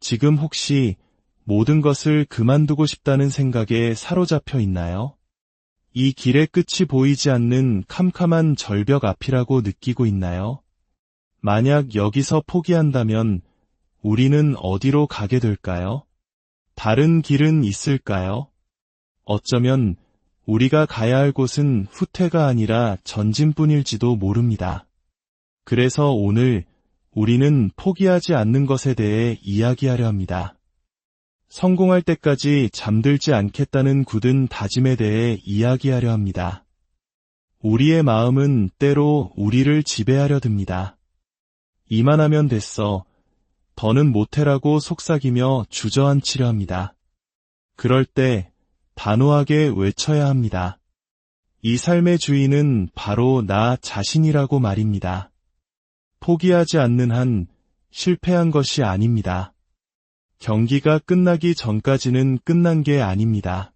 지금 혹시 모든 것을 그만두고 싶다는 생각에 사로잡혀 있나요? 이 길의 끝이 보이지 않는 캄캄한 절벽 앞이라고 느끼고 있나요? 만약 여기서 포기한다면 우리는 어디로 가게 될까요? 다른 길은 있을까요? 어쩌면 우리가 가야 할 곳은 후퇴가 아니라 전진뿐일지도 모릅니다. 그래서 오늘 우리는 포기하지 않는 것에 대해 이야기하려 합니다. 성공할 때까지 잠들지 않겠다는 굳은 다짐에 대해 이야기하려 합니다. 우리의 마음은 때로 우리를 지배하려 듭니다. 이만하면 됐어. 더는 못해라고 속삭이며 주저앉히려 합니다. 그럴 때 단호하게 외쳐야 합니다. 이 삶의 주인은 바로 나 자신이라고 말입니다. 포기하지 않는 한 실패한 것이 아닙니다. 경기가 끝나기 전까지는 끝난 게 아닙니다.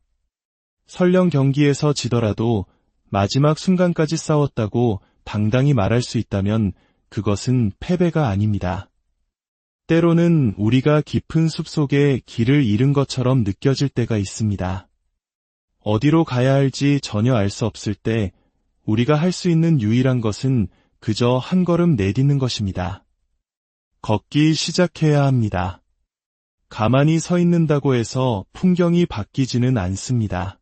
설령 경기에서 지더라도 마지막 순간까지 싸웠다고 당당히 말할 수 있다면 그것은 패배가 아닙니다. 때로는 우리가 깊은 숲속에 길을 잃은 것처럼 느껴질 때가 있습니다. 어디로 가야 할지 전혀 알 수 없을 때 우리가 할 수 있는 유일한 것은 그저 한 걸음 내딛는 것입니다. 걷기 시작해야 합니다. 가만히 서 있는다고 해서 풍경이 바뀌지는 않습니다.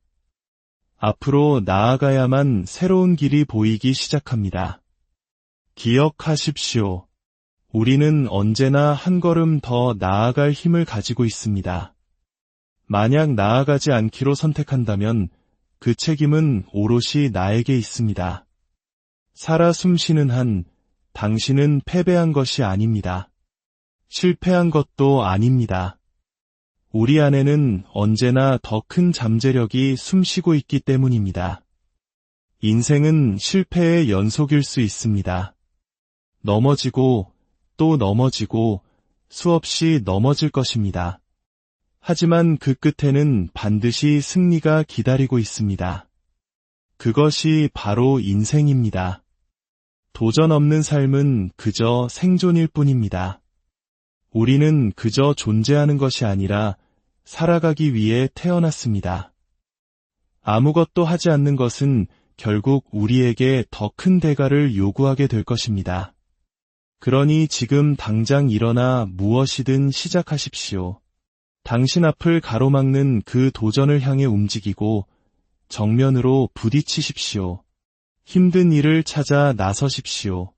앞으로 나아가야만 새로운 길이 보이기 시작합니다. 기억하십시오. 우리는 언제나 한 걸음 더 나아갈 힘을 가지고 있습니다. 만약 나아가지 않기로 선택한다면 그 책임은 오롯이 나에게 있습니다. 살아 숨쉬는 한 당신은 패배한 것이 아닙니다. 실패한 것도 아닙니다. 우리 안에는 언제나 더 큰 잠재력이 숨쉬고 있기 때문입니다. 인생은 실패의 연속일 수 있습니다. 넘어지고 또 넘어지고 수없이 넘어질 것입니다. 하지만 그 끝에는 반드시 승리가 기다리고 있습니다. 그것이 바로 인생입니다. 도전 없는 삶은 그저 생존일 뿐입니다. 우리는 그저 존재하는 것이 아니라 살아가기 위해 태어났습니다. 아무것도 하지 않는 것은 결국 우리에게 더 큰 대가를 요구하게 될 것입니다. 그러니 지금 당장 일어나 무엇이든 시작하십시오. 당신 앞을 가로막는 그 도전을 향해 움직이고 정면으로 부딪히십시오. 힘든 일을 찾아 나서십시오.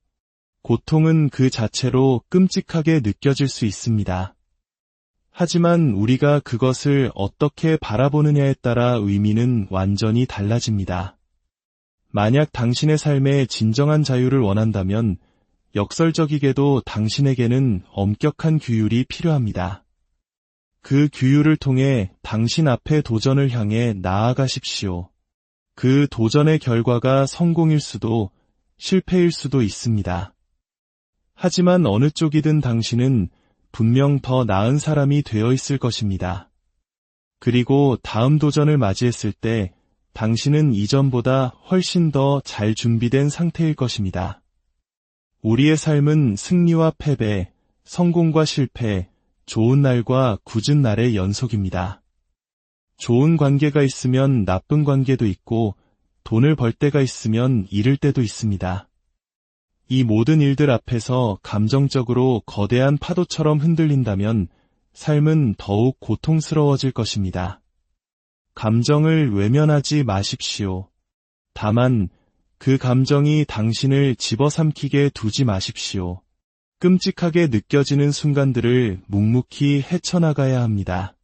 고통은 그 자체로 끔찍하게 느껴질 수 있습니다. 하지만 우리가 그것을 어떻게 바라보느냐에 따라 의미는 완전히 달라집니다. 만약 당신의 삶에 진정한 자유를 원한다면 역설적이게도 당신에게는 엄격한 규율이 필요합니다. 그 규율을 통해 당신 앞의 도전을 향해 나아가십시오. 그 도전의 결과가 성공일 수도 실패일 수도 있습니다. 하지만 어느 쪽이든 당신은 분명 더 나은 사람이 되어 있을 것입니다. 그리고 다음 도전을 맞이했을 때 당신은 이전보다 훨씬 더 잘 준비된 상태일 것입니다. 우리의 삶은 승리와 패배, 성공과 실패, 좋은 날과 굳은 날의 연속입니다. 좋은 관계가 있으면 나쁜 관계도 있고 돈을 벌 때가 있으면 잃을 때도 있습니다. 이 모든 일들 앞에서 감정적으로 거대한 파도처럼 흔들린다면 삶은 더욱 고통스러워질 것입니다. 감정을 외면하지 마십시오. 다만 그 감정이 당신을 집어삼키게 두지 마십시오. 끔찍하게 느껴지는 순간들을 묵묵히 헤쳐나가야 합니다.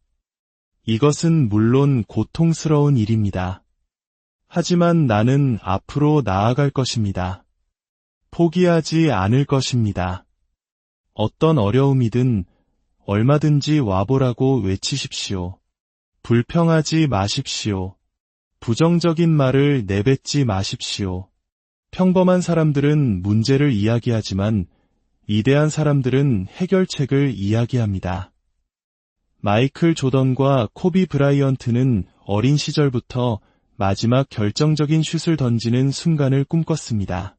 이것은 물론 고통스러운 일입니다. 하지만 나는 앞으로 나아갈 것입니다. 포기하지 않을 것입니다. 어떤 어려움이든 얼마든지 와보라고 외치십시오. 불평하지 마십시오. 부정적인 말을 내뱉지 마십시오. 평범한 사람들은 문제를 이야기하지만 위대한 사람들은 해결책을 이야기합니다. 마이클 조던과 코비 브라이언트는 어린 시절부터 마지막 결정적인 슛을 던지는 순간을 꿈꿨습니다.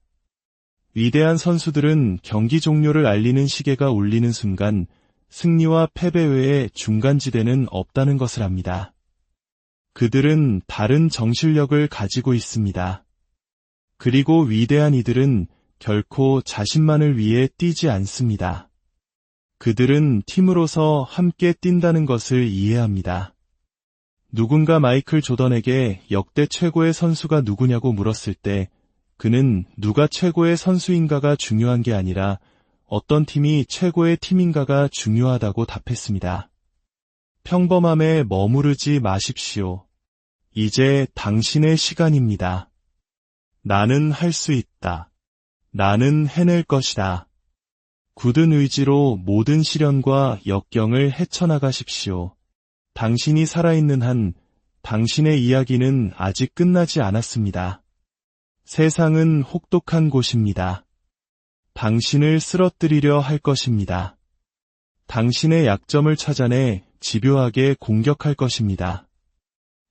위대한 선수들은 경기 종료를 알리는 시계가 울리는 순간 승리와 패배 외에 중간지대는 없다는 것을 압니다. 그들은 다른 정신력을 가지고 있습니다. 그리고 위대한 이들은 결코 자신만을 위해 뛰지 않습니다. 그들은 팀으로서 함께 뛴다는 것을 이해합니다. 누군가 마이클 조던에게 역대 최고의 선수가 누구냐고 물었을 때 그는 누가 최고의 선수인가가 중요한 게 아니라 어떤 팀이 최고의 팀인가가 중요하다고 답했습니다. 평범함에 머무르지 마십시오. 이제 당신의 시간입니다. 나는 할 수 있다. 나는 해낼 것이다. 굳은 의지로 모든 시련과 역경을 헤쳐나가십시오. 당신이 살아있는 한 당신의 이야기는 아직 끝나지 않았습니다. 세상은 혹독한 곳입니다. 당신을 쓰러뜨리려 할 것입니다. 당신의 약점을 찾아내 집요하게 공격할 것입니다.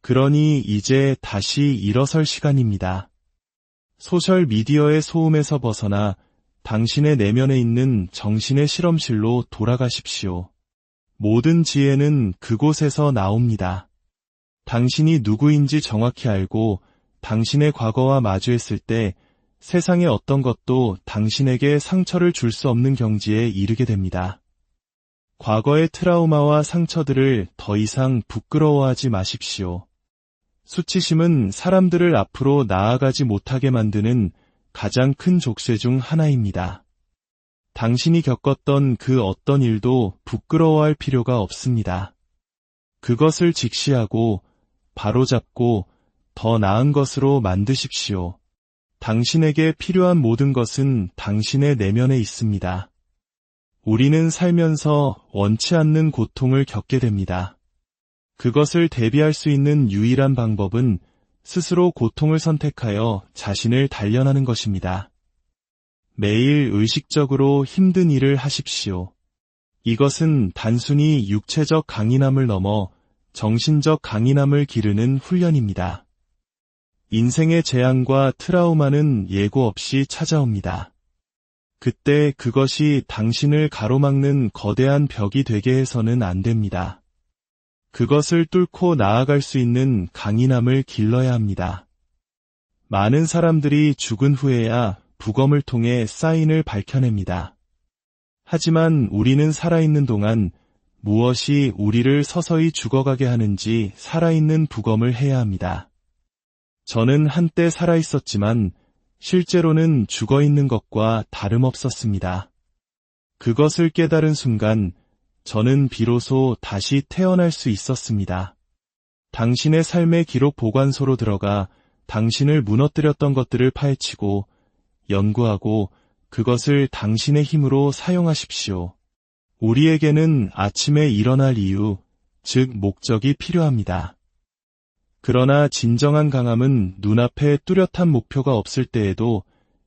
그러니 이제 다시 일어설 시간입니다. 소셜미디어의 소음에서 벗어나 당신의 내면에 있는 정신의 실험실로 돌아가십시오. 모든 지혜는 그곳에서 나옵니다. 당신이 누구인지 정확히 알고 당신의 과거와 마주했을 때 세상의 어떤 것도 당신에게 상처를 줄 수 없는 경지에 이르게 됩니다. 과거의 트라우마와 상처들을 더 이상 부끄러워하지 마십시오. 수치심은 사람들을 앞으로 나아가지 못하게 만드는 가장 큰 족쇄 중 하나입니다. 당신이 겪었던 그 어떤 일도 부끄러워할 필요가 없습니다. 그것을 직시하고 바로잡고 더 나은 것으로 만드십시오. 당신에게 필요한 모든 것은 당신의 내면에 있습니다. 우리는 살면서 원치 않는 고통을 겪게 됩니다. 그것을 대비할 수 있는 유일한 방법은 스스로 고통을 선택하여 자신을 단련하는 것입니다. 매일 의식적으로 힘든 일을 하십시오. 이것은 단순히 육체적 강인함을 넘어 정신적 강인함을 기르는 훈련입니다. 인생의 재앙과 트라우마는 예고 없이 찾아옵니다. 그때 그것이 당신을 가로막는 거대한 벽이 되게 해서는 안 됩니다. 그것을 뚫고 나아갈 수 있는 강인함을 길러야 합니다. 많은 사람들이 죽은 후에야 부검을 통해 사인을 밝혀냅니다. 하지만 우리는 살아있는 동안 무엇이 우리를 서서히 죽어가게 하는지 살아있는 부검을 해야 합니다. 저는 한때 살아있었지만 실제로는 죽어있는 것과 다름없었습니다. 그것을 깨달은 순간 저는 비로소 다시 태어날 수 있었습니다. 당신의 삶의 기록 보관소로 들어가 당신을 무너뜨렸던 것들을 파헤치고 연구하고 그것을 당신의 힘으로 사용하십시오. 우리에게는 아침에 일어날 이유, 즉 목적이 필요합니다. 그러나 진정한 강함은 눈앞에 뚜렷한 목표가 없을 때에도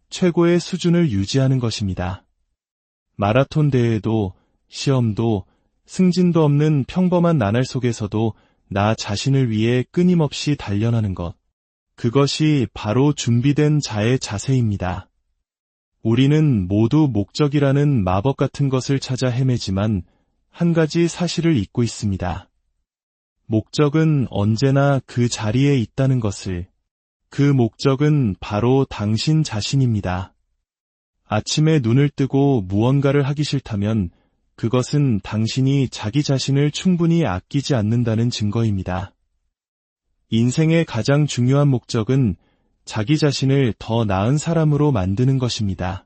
최고의 수준을 유지하는 것입니다. 마라톤 대회도 시험도 승진도 없는 평범한 나날 속에서도 나 자신을 위해 끊임없이 단련하는 것. 그것이 바로 준비된 자의 자세입니다. 우리는 모두 목적이라는 마법 같은 것을 찾아 헤매지만 한 가지 사실을 잊고 있습니다. 목적은 언제나 그 자리에 있다는 것을. 그 목적은 바로 당신 자신입니다. 아침에 눈을 뜨고 무언가를 하기 싫다면 그것은 당신이 자기 자신을 충분히 아끼지 않는다는 증거입니다. 인생의 가장 중요한 목적은 자기 자신을 더 나은 사람으로 만드는 것입니다.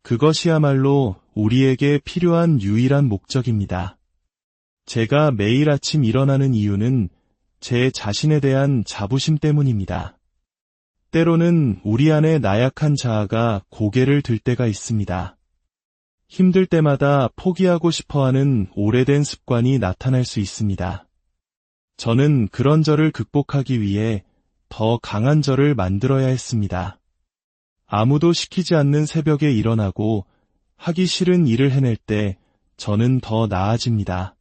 그것이야말로 우리에게 필요한 유일한 목적입니다. 제가 매일 아침 일어나는 이유는 제 자신에 대한 자부심 때문입니다. 때로는 우리 안에 나약한 자아가 고개를 들 때가 있습니다. 힘들 때마다 포기하고 싶어하는 오래된 습관이 나타날 수 있습니다. 저는 그런 저를 극복하기 위해 더 강한 저를 만들어야 했습니다. 아무도 시키지 않는 새벽에 일어나고 하기 싫은 일을 해낼 때 저는 더 나아집니다.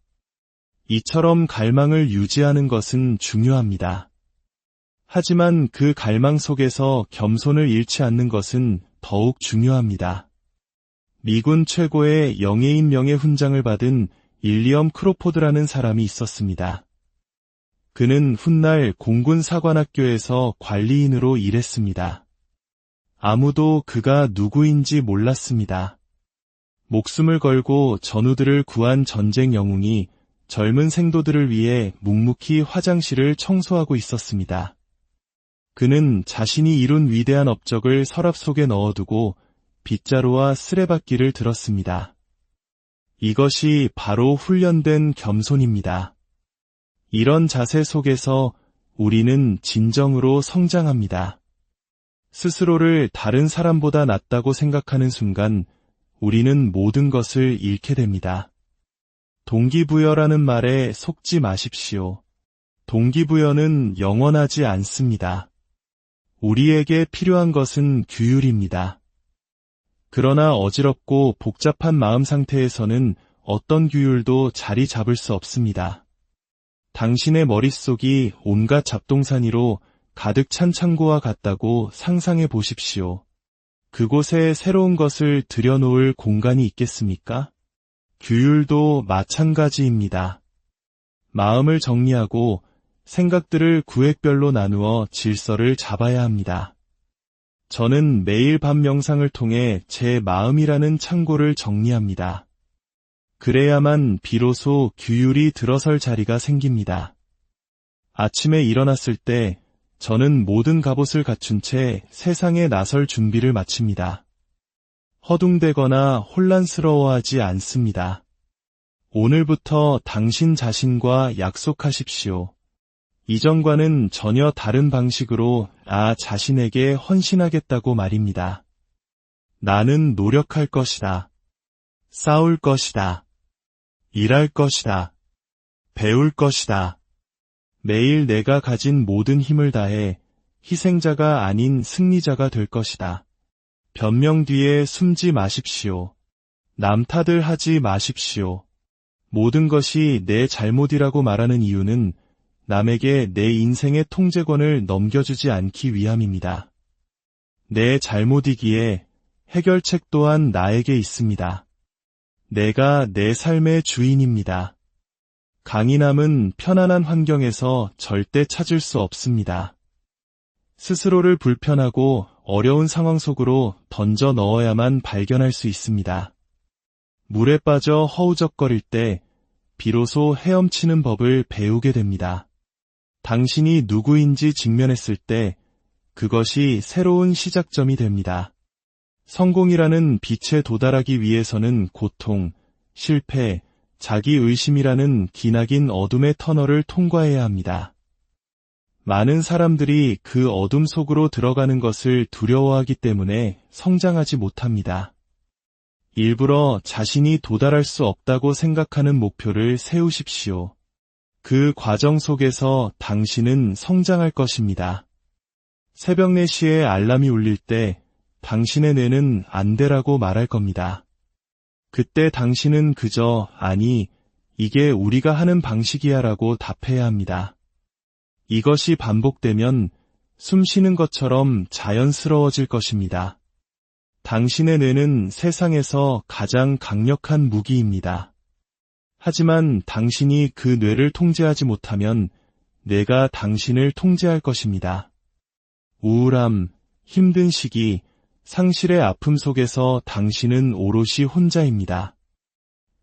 이처럼 갈망을 유지하는 것은 중요합니다. 하지만 그 갈망 속에서 겸손을 잃지 않는 것은 더욱 중요합니다. 미군 최고의 영예인 명예훈장을 받은 윌리엄 크로포드라는 사람이 있었습니다. 그는 훗날 공군 사관학교에서 관리인으로 일했습니다. 아무도 그가 누구인지 몰랐습니다. 목숨을 걸고 전우들을 구한 전쟁 영웅이 젊은 생도들을 위해 묵묵히 화장실을 청소하고 있었습니다. 그는 자신이 이룬 위대한 업적을 서랍 속에 넣어두고 빗자루와 쓰레받기를 들었습니다. 이것이 바로 훈련된 겸손입니다. 이런 자세 속에서 우리는 진정으로 성장합니다. 스스로를 다른 사람보다 낫다고 생각하는 순간 우리는 모든 것을 잃게 됩니다. 동기부여라는 말에 속지 마십시오. 동기부여는 영원하지 않습니다. 우리에게 필요한 것은 규율입니다. 그러나 어지럽고 복잡한 마음 상태에서는 어떤 규율도 자리 잡을 수 없습니다. 당신의 머릿속이 온갖 잡동사니로 가득 찬 창고와 같다고 상상해 보십시오. 그곳에 새로운 것을 들여놓을 공간이 있겠습니까? 규율도 마찬가지입니다. 마음을 정리하고 생각들을 구획별로 나누어 질서를 잡아야 합니다. 저는 매일 밤 명상을 통해 제 마음이라는 창고를 정리합니다. 그래야만 비로소 규율이 들어설 자리가 생깁니다. 아침에 일어났을 때 저는 모든 갑옷을 갖춘 채 세상에 나설 준비를 마칩니다. 허둥대거나 혼란스러워하지 않습니다. 오늘부터 당신 자신과 약속하십시오. 이전과는 전혀 다른 방식으로 나 자신에게 헌신하겠다고 말입니다. 나는 노력할 것이다. 싸울 것이다. 일할 것이다. 배울 것이다. 매일 내가 가진 모든 힘을 다해 희생자가 아닌 승리자가 될 것이다. 변명 뒤에 숨지 마십시오. 남 탓을 하지 마십시오. 모든 것이 내 잘못이라고 말하는 이유는 남에게 내 인생의 통제권을 넘겨주지 않기 위함입니다. 내 잘못이기에 해결책 또한 나에게 있습니다. 내가 내 삶의 주인입니다. 강인함은 편안한 환경에서 절대 찾을 수 없습니다. 스스로를 불편하고 어려운 상황 속으로 던져 넣어야만 발견할 수 있습니다. 물에 빠져 허우적거릴 때 비로소 헤엄치는 법을 배우게 됩니다. 당신이 누구인지 직면했을 때 그것이 새로운 시작점이 됩니다. 성공이라는 빛에 도달하기 위해서는 고통, 실패, 자기의심이라는 기나긴 어둠의 터널을 통과해야 합니다. 많은 사람들이 그 어둠 속으로 들어가는 것을 두려워하기 때문에 성장하지 못합니다. 일부러 자신이 도달할 수 없다고 생각하는 목표를 세우십시오. 그 과정 속에서 당신은 성장할 것입니다. 새벽 4시에 알람이 울릴 때 당신의 뇌는 안 되라고 말할 겁니다. 그때 당신은 그저 아니, 이게 우리가 하는 방식이야 라고 답해야 합니다. 이것이 반복되면 숨 쉬는 것처럼 자연스러워질 것입니다. 당신의 뇌는 세상에서 가장 강력한 무기입니다. 하지만 당신이 그 뇌를 통제하지 못하면 뇌가 당신을 통제할 것입니다. 우울함, 힘든 시기, 상실의 아픔 속에서 당신은 오롯이 혼자입니다.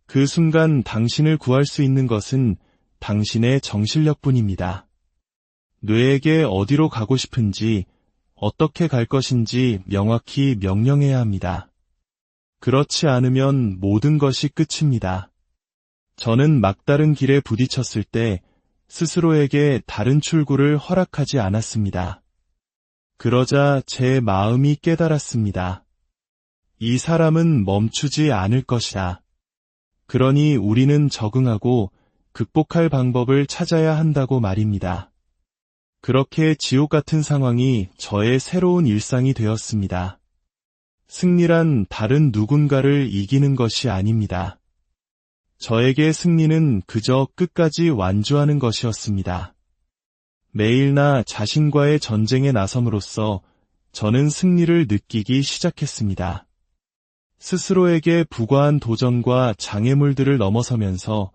그 순간 당신을 구할 수 있는 것은 당신의 정신력뿐입니다. 뇌에게 어디로 가고 싶은지, 어떻게 갈 것인지 명확히 명령해야 합니다. 그렇지 않으면 모든 것이 끝입니다. 저는 막다른 길에 부딪혔을 때 스스로에게 다른 출구를 허락하지 않았습니다. 그러자 제 마음이 깨달았습니다. 이 사람은 멈추지 않을 것이다. 그러니 우리는 적응하고 극복할 방법을 찾아야 한다고 말입니다. 그렇게 지옥 같은 상황이 저의 새로운 일상이 되었습니다. 승리란 다른 누군가를 이기는 것이 아닙니다. 저에게 승리는 그저 끝까지 완주하는 것이었습니다. 매일 나 자신과의 전쟁에 나섬으로써 저는 승리를 느끼기 시작했습니다. 스스로에게 부과한 도전과 장애물들을 넘어서면서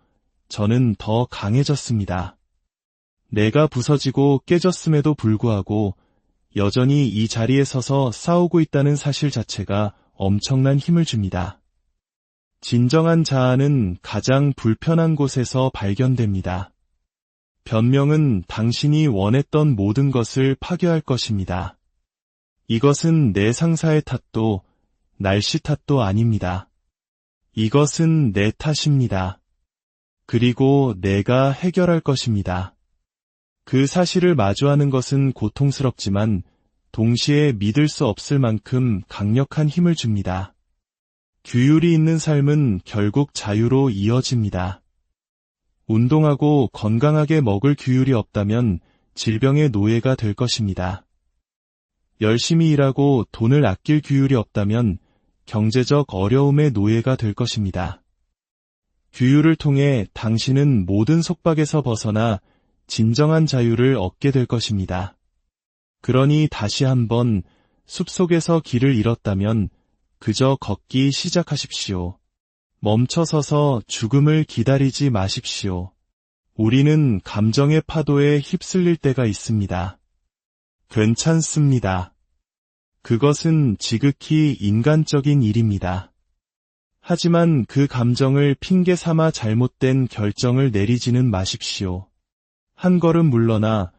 저는 더 강해졌습니다. 내가 부서지고 깨졌음에도 불구하고 여전히 이 자리에 서서 싸우고 있다는 사실 자체가 엄청난 힘을 줍니다. 진정한 자아는 가장 불편한 곳에서 발견됩니다. 변명은 당신이 원했던 모든 것을 파괴할 것입니다. 이것은 내 상사의 탓도 날씨 탓도 아닙니다. 이것은 내 탓입니다. 그리고 내가 해결할 것입니다. 그 사실을 마주하는 것은 고통스럽지만 동시에 믿을 수 없을 만큼 강력한 힘을 줍니다. 규율이 있는 삶은 결국 자유로 이어집니다. 운동하고 건강하게 먹을 규율이 없다면 질병의 노예가 될 것입니다. 열심히 일하고 돈을 아낄 규율이 없다면 경제적 어려움의 노예가 될 것입니다. 규율을 통해 당신은 모든 속박에서 벗어나 진정한 자유를 얻게 될 것입니다. 그러니 다시 한번 숲속에서 길을 잃었다면 그저 걷기 시작하십시오. 멈춰서서 죽음을 기다리지 마십시오. 우리는 감정의 파도에 휩쓸릴 때가 있습니다. 괜찮습니다. 그것은 지극히 인간적인 일입니다. 하지만 그 감정을 핑계 삼아 잘못된 결정을 내리지는 마십시오. 한 걸음 물러나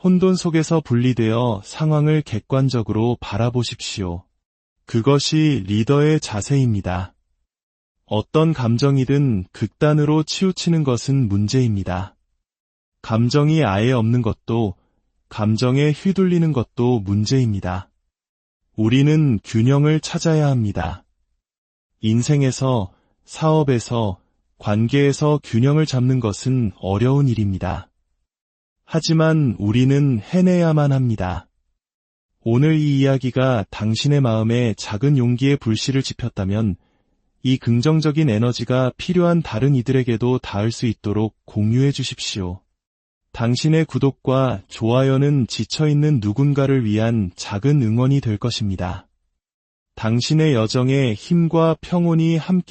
혼돈 속에서 분리되어 상황을 객관적으로 바라보십시오. 그것이 리더의 자세입니다. 어떤 감정이든 극단으로 치우치는 것은 문제입니다. 감정이 아예 없는 것도, 감정에 휘둘리는 것도 문제입니다. 우리는 균형을 찾아야 합니다. 인생에서, 사업에서, 관계에서 균형을 잡는 것은 어려운 일입니다. 하지만 우리는 해내야만 합니다. 오늘 이 이야기가 당신의 마음에 작은 용기의 불씨를 지폈다면 이 긍정적인 에너지가 필요한 다른 이들에게도 닿을 수 있도록 공유해 주십시오. 당신의 구독과 좋아요는 지쳐있는 누군가를 위한 작은 응원이 될 것입니다. 당신의 여정에 힘과 평온이 함께